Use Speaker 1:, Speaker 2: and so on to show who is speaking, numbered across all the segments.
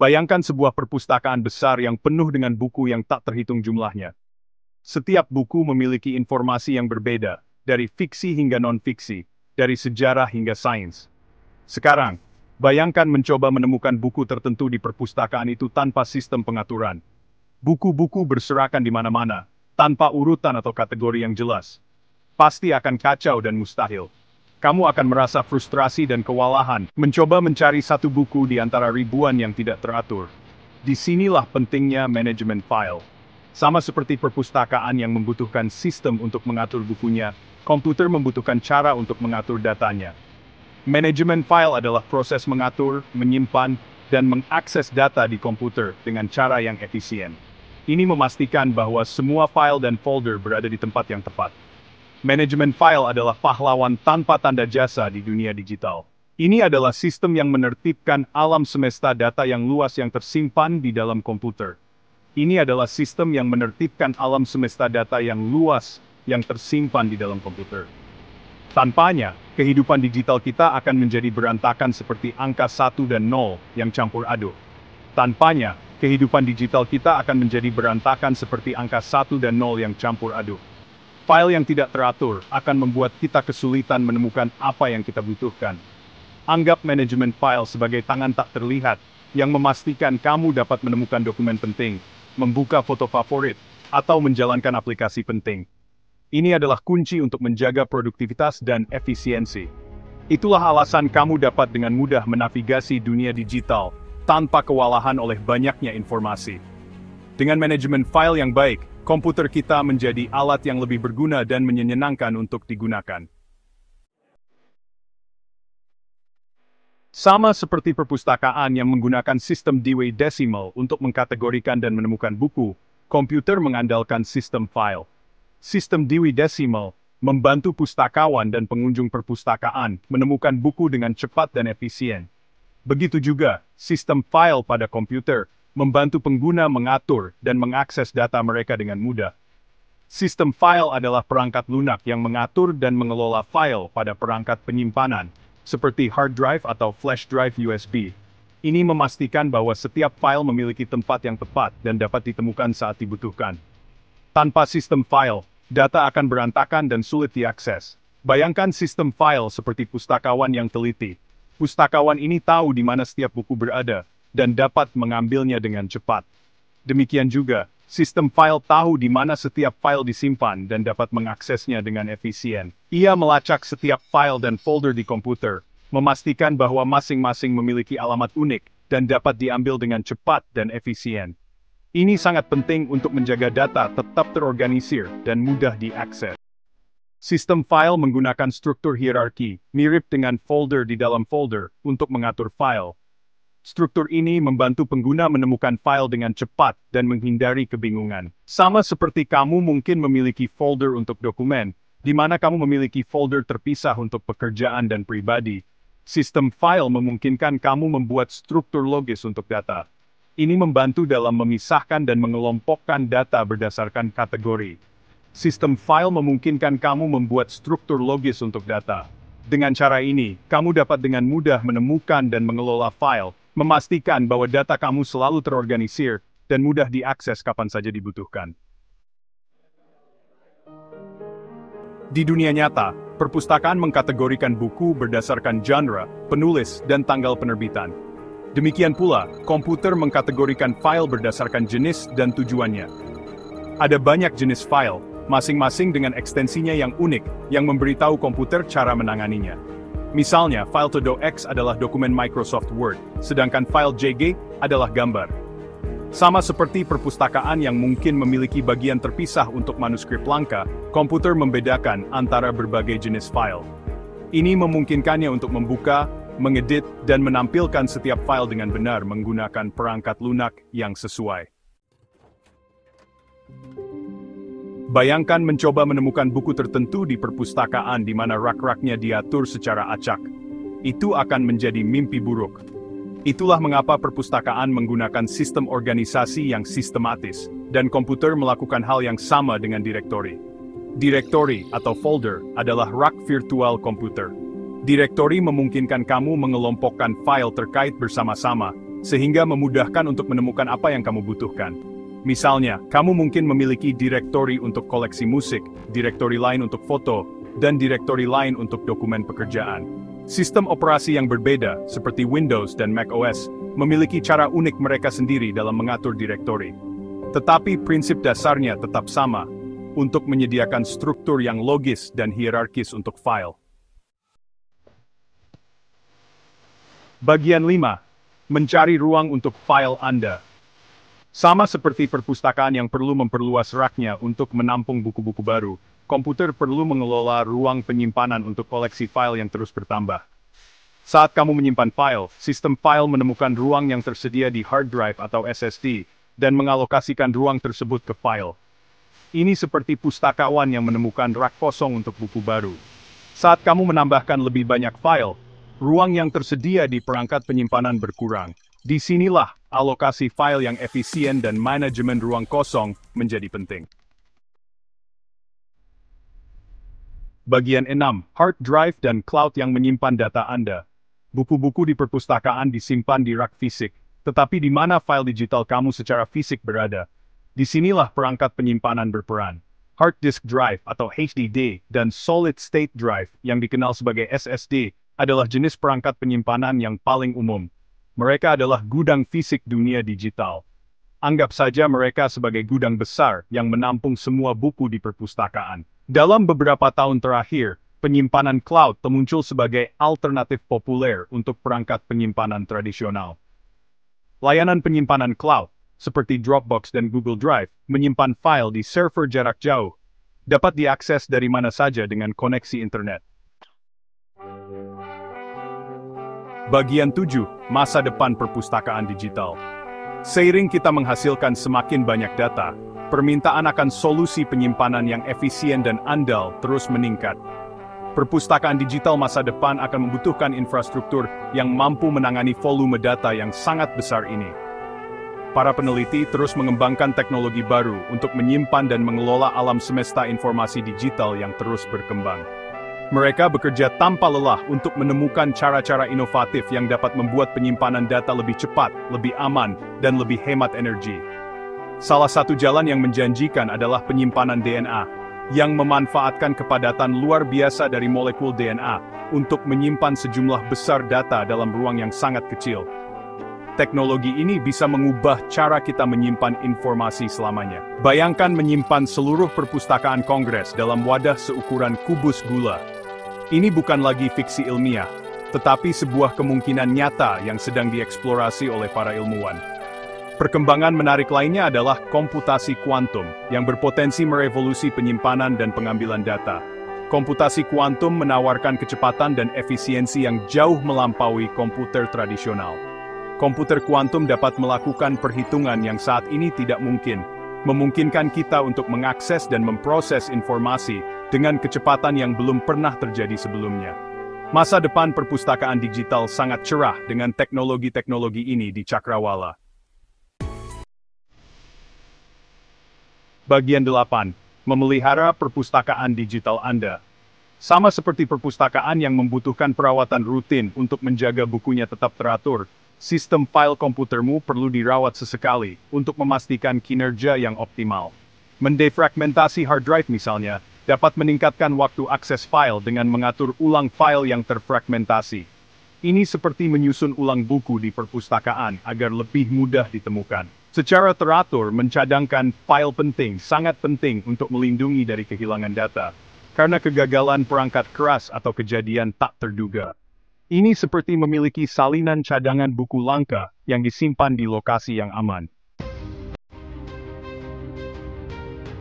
Speaker 1: Bayangkan sebuah perpustakaan besar yang penuh dengan buku yang tak terhitung jumlahnya. Setiap buku memiliki informasi yang berbeda, dari fiksi hingga non-fiksi, dari sejarah hingga sains. Sekarang, bayangkan mencoba menemukan buku tertentu di perpustakaan itu tanpa sistem pengaturan. Buku-buku berserakan di mana-mana, tanpa urutan atau kategori yang jelas. Pasti akan kacau dan mustahil. Kamu akan merasa frustrasi dan kewalahan mencoba mencari satu buku di antara ribuan yang tidak teratur. Disinilah pentingnya manajemen file. Sama seperti perpustakaan yang membutuhkan sistem untuk mengatur bukunya, komputer membutuhkan cara untuk mengatur datanya. Manajemen file adalah proses mengatur, menyimpan, dan mengakses data di komputer dengan cara yang efisien. Ini memastikan bahwa semua file dan folder berada di tempat yang tepat. Manajemen file adalah pahlawan tanpa tanda jasa di dunia digital. Ini adalah sistem yang menertibkan alam semesta data yang luas yang tersimpan di dalam komputer. Ini adalah sistem yang menertibkan alam semesta data yang luas yang tersimpan di dalam komputer. Tanpanya, kehidupan digital kita akan menjadi berantakan seperti angka 1 dan 0 yang campur aduk. Tanpanya, kehidupan digital kita akan menjadi berantakan seperti angka 1 dan 0 yang campur aduk. File yang tidak teratur akan membuat kita kesulitan menemukan apa yang kita butuhkan. Anggap manajemen file sebagai tangan tak terlihat yang memastikan kamu dapat menemukan dokumen penting, membuka foto favorit, atau menjalankan aplikasi penting. Ini adalah kunci untuk menjaga produktivitas dan efisiensi. Itulah alasan kamu dapat dengan mudah menavigasi dunia digital tanpa kewalahan oleh banyaknya informasi. Dengan manajemen file yang baik, komputer kita menjadi alat yang lebih berguna dan menyenangkan untuk digunakan. Sama seperti perpustakaan yang menggunakan sistem Dewey Decimal untuk mengkategorikan dan menemukan buku, komputer mengandalkan sistem file. Sistem Dewey Decimal membantu pustakawan dan pengunjung perpustakaan menemukan buku dengan cepat dan efisien. Begitu juga, sistem file pada komputer membantu pengguna mengatur dan mengakses data mereka dengan mudah. Sistem file adalah perangkat lunak yang mengatur dan mengelola file pada perangkat penyimpanan, seperti hard drive atau flash drive USB. Ini memastikan bahwa setiap file memiliki tempat yang tepat dan dapat ditemukan saat dibutuhkan. Tanpa sistem file, data akan berantakan dan sulit diakses. Bayangkan sistem file seperti pustakawan yang teliti. Pustakawan ini tahu di mana setiap buku berada, dan dapat mengambilnya dengan cepat. Demikian juga, sistem file tahu di mana setiap file disimpan dan dapat mengaksesnya dengan efisien. Ia melacak setiap file dan folder di komputer, memastikan bahwa masing-masing memiliki alamat unik dan dapat diambil dengan cepat dan efisien. Ini sangat penting untuk menjaga data tetap terorganisir dan mudah diakses. Sistem file menggunakan struktur hierarki, mirip dengan folder di dalam folder, untuk mengatur file. Struktur ini membantu pengguna menemukan file dengan cepat dan menghindari kebingungan. Sama seperti kamu mungkin memiliki folder untuk dokumen, di mana kamu memiliki folder terpisah untuk pekerjaan dan pribadi. Sistem file memungkinkan kamu membuat struktur logis untuk data. Ini membantu dalam memisahkan dan mengelompokkan data berdasarkan kategori. Sistem file memungkinkan kamu membuat struktur logis untuk data. Dengan cara ini, kamu dapat dengan mudah menemukan dan mengelola file, memastikan bahwa data kamu selalu terorganisir dan mudah diakses kapan saja dibutuhkan. Di dunia nyata, perpustakaan mengkategorikan buku berdasarkan genre, penulis, dan tanggal penerbitan. Demikian pula, komputer mengkategorikan file berdasarkan jenis dan tujuannya. Ada banyak jenis file, masing-masing dengan ekstensinya yang unik, yang memberitahu komputer cara menanganinya. Misalnya, file .docx adalah dokumen Microsoft Word, sedangkan file JG adalah gambar. Sama seperti perpustakaan yang mungkin memiliki bagian terpisah untuk manuskrip langka, komputer membedakan antara berbagai jenis file. Ini memungkinkannya untuk membuka, mengedit, dan menampilkan setiap file dengan benar menggunakan perangkat lunak yang sesuai. Bayangkan mencoba menemukan buku tertentu di perpustakaan di mana rak-raknya diatur secara acak. Itu akan menjadi mimpi buruk. Itulah mengapa perpustakaan menggunakan sistem organisasi yang sistematis, dan komputer melakukan hal yang sama dengan direktori. Direktori atau folder adalah rak virtual komputer. Direktori memungkinkan kamu mengelompokkan file terkait bersama-sama, sehingga memudahkan untuk menemukan apa yang kamu butuhkan. Misalnya, kamu mungkin memiliki direktori untuk koleksi musik, direktori lain untuk foto, dan direktori lain untuk dokumen pekerjaan. Sistem operasi yang berbeda, seperti Windows dan Mac OS, memiliki cara unik mereka sendiri dalam mengatur direktori. Tetapi prinsip dasarnya tetap sama, untuk menyediakan struktur yang logis dan hierarkis untuk file. Bagian 5. Mencari ruang untuk file Anda. Sama seperti perpustakaan yang perlu memperluas raknya untuk menampung buku-buku baru, komputer perlu mengelola ruang penyimpanan untuk koleksi file yang terus bertambah. Saat kamu menyimpan file, sistem file menemukan ruang yang tersedia di hard drive atau SSD, dan mengalokasikan ruang tersebut ke file. Ini seperti pustakawan yang menemukan rak kosong untuk buku baru. Saat kamu menambahkan lebih banyak file, ruang yang tersedia di perangkat penyimpanan berkurang. Disinilah alokasi file yang efisien dan manajemen ruang kosong menjadi penting. Bagian 6. Hard drive dan cloud yang menyimpan data Anda. Buku-buku di perpustakaan disimpan di rak fisik, tetapi di mana file digital kamu secara fisik berada. Disinilah perangkat penyimpanan berperan. Hard disk drive atau HDD dan solid state drive yang dikenal sebagai SSD adalah jenis perangkat penyimpanan yang paling umum. Mereka adalah gudang fisik dunia digital. Anggap saja mereka sebagai gudang besar yang menampung semua buku di perpustakaan. Dalam beberapa tahun terakhir, penyimpanan cloud muncul sebagai alternatif populer untuk perangkat penyimpanan tradisional. Layanan penyimpanan cloud, seperti Dropbox dan Google Drive, menyimpan file di server jarak jauh, dapat diakses dari mana saja dengan koneksi internet. Bagian 7. Masa depan perpustakaan digital. Seiring kita menghasilkan semakin banyak data, permintaan akan solusi penyimpanan yang efisien dan andal terus meningkat. Perpustakaan digital masa depan akan membutuhkan infrastruktur yang mampu menangani volume data yang sangat besar ini. Para peneliti terus mengembangkan teknologi baru untuk menyimpan dan mengelola alam semesta informasi digital yang terus berkembang. Mereka bekerja tanpa lelah untuk menemukan cara-cara inovatif yang dapat membuat penyimpanan data lebih cepat, lebih aman, dan lebih hemat energi. Salah satu jalan yang menjanjikan adalah penyimpanan DNA, yang memanfaatkan kepadatan luar biasa dari molekul DNA untuk menyimpan sejumlah besar data dalam ruang yang sangat kecil. Teknologi ini bisa mengubah cara kita menyimpan informasi selamanya. Bayangkan menyimpan seluruh perpustakaan Kongres dalam wadah seukuran kubus gula. Ini bukan lagi fiksi ilmiah, tetapi sebuah kemungkinan nyata yang sedang dieksplorasi oleh para ilmuwan. Perkembangan menarik lainnya adalah komputasi kuantum, yang berpotensi merevolusi penyimpanan dan pengambilan data. Komputasi kuantum menawarkan kecepatan dan efisiensi yang jauh melampaui komputer tradisional. Komputer kuantum dapat melakukan perhitungan yang saat ini tidak mungkin, memungkinkan kita untuk mengakses dan memproses informasi dengan kecepatan yang belum pernah terjadi sebelumnya. Masa depan perpustakaan digital sangat cerah dengan teknologi-teknologi ini di cakrawala. Bagian 8. Memelihara perpustakaan digital Anda. Sama seperti perpustakaan yang membutuhkan perawatan rutin untuk menjaga bukunya tetap teratur, sistem file komputermu perlu dirawat sesekali untuk memastikan kinerja yang optimal. Mendefragmentasi hard drive misalnya, dapat meningkatkan waktu akses file dengan mengatur ulang file yang terfragmentasi. Ini seperti menyusun ulang buku di perpustakaan agar lebih mudah ditemukan. Secara teratur mencadangkan file penting sangat penting untuk melindungi dari kehilangan data, karena kegagalan perangkat keras atau kejadian tak terduga. Ini seperti memiliki salinan cadangan buku langka yang disimpan di lokasi yang aman.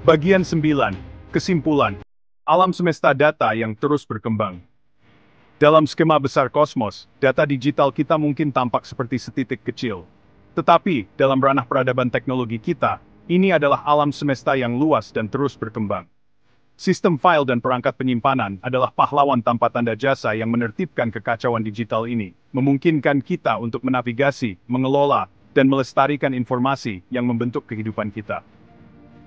Speaker 1: Bagian 9. Kesimpulan. Alam semesta data yang terus berkembang. Dalam skema besar kosmos, data digital kita mungkin tampak seperti setitik kecil. Tetapi, dalam ranah peradaban teknologi kita, ini adalah alam semesta yang luas dan terus berkembang. Sistem file dan perangkat penyimpanan adalah pahlawan tanpa tanda jasa yang menertibkan kekacauan digital ini, memungkinkan kita untuk menavigasi, mengelola, dan melestarikan informasi yang membentuk kehidupan kita.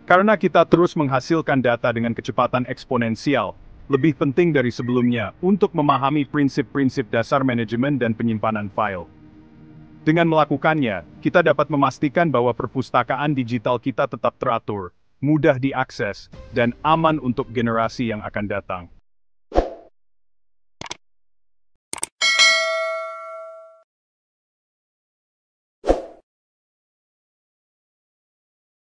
Speaker 1: Karena kita terus menghasilkan data dengan kecepatan eksponensial, lebih penting dari sebelumnya untuk memahami prinsip-prinsip dasar manajemen dan penyimpanan file. Dengan melakukannya, kita dapat memastikan bahwa perpustakaan digital kita tetap teratur, mudah diakses, dan aman untuk generasi yang akan datang.